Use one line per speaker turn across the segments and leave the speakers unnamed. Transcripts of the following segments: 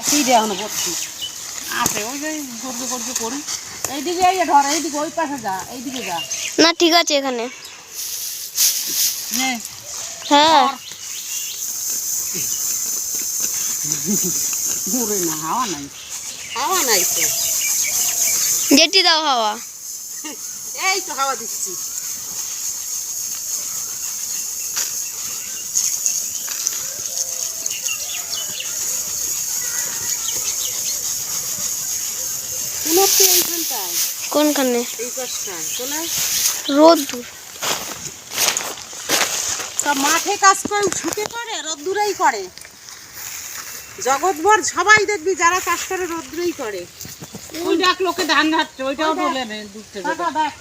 কি রে এখন ভর্তি আছে ওই যে গর্জ গর্জ করি এইদিকে এই ধর এইদিকে ওই পাশে যা এইদিকে যা
না ঠিক আছে এখানে
নে
হ্যাঁ
ঘুরে না হাওয়া নাই তো
যেটি দাও হাওয়া
এই তো হাওয়া দিচ্ছি এইখানটায়
কোনখানে
এই পাশটায় কোনে
রোদ দূর
তা মাঠে কাজ করে ঝুঁকে করে রোদ্দুরেই করে জগৎভর সবাই দেখবি যারা চাষ করে রোদ্দুরেই করে ওই দেখ লোকে ধান ঘাটছে ওইটাও বলে নে দুধতে দেখ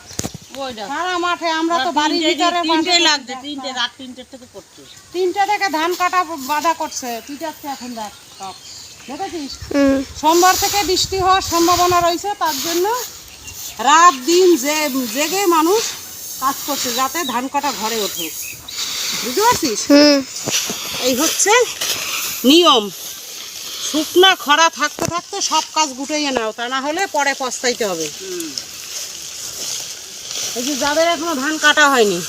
ওইটা সারা মাঠে আমরা তো বাড়ির ভিতরে তিনটে লাগছে তিনটে রাত 3টে থেকে করছে 3টে থেকে ধান কাটা বাধা করছে তুই যাচ্ছে এখন দেখ সব দেখেছিস সোমবার থেকে বৃষ্টি হওয়ার সম্ভাবনা রয়েছে তার জন্য রাত দিন জেগে মানুষ কাজ করছে যাতে ধান কাটা ঘরে ওঠে বুঝতে পারছিস এই হচ্ছে নিয়ম শুকনা খরা থাকতে থাকতে সব কাজ গুটাইয়ে নাও তা না হলে পরে পস্তাইতে হবে এই যে যাদের এখনো ধান কাটা হয়নি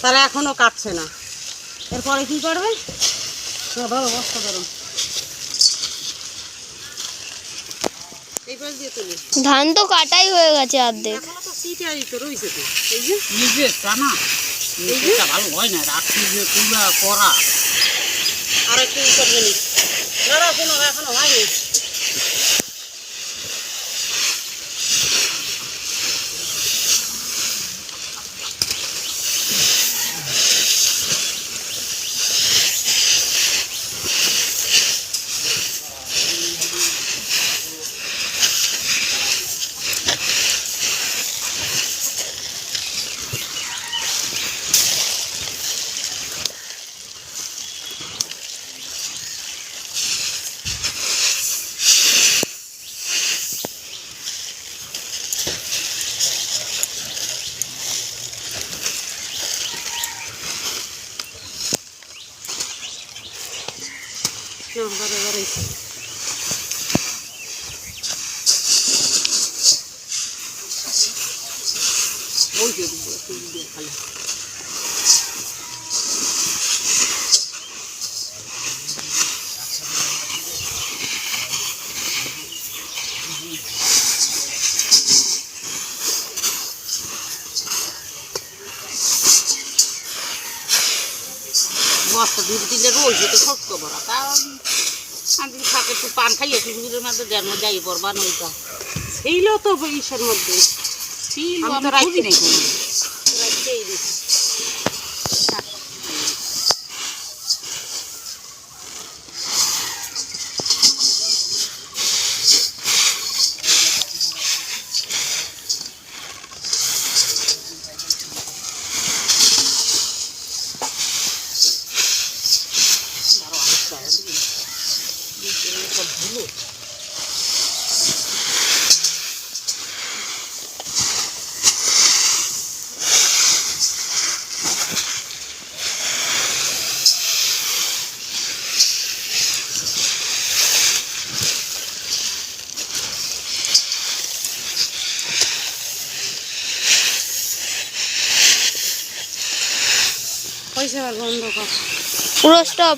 তারা এখনো কাটছে না এরপরে কি করবে ধরো বস্তা ধরো এই পাশ দিয়ে তুলি
ধান তো কাটাই হয়ে গেছে অর্ধেক
এখনো তো সিটাই তো রয়েছে তো এই যে নিজে টানা এটা ভালো হয় না রাখি যে পুরা করা আর একটু করবে নি না কোনো এখনো হয়নি No, vale. Oye, déjalo. Basta di rojo তো শক্ত বড় তাও আমি থাকে একটু পান খাইয়ে টিভির মধ্যে দেন যাই পড়বান ওইটা ছিল তো ইসের মধ্যে ছিল আমি তো রাখি নাই কোনো রাখতেই দিছি পয়সা বন্ধ কর
পুরো স্টপ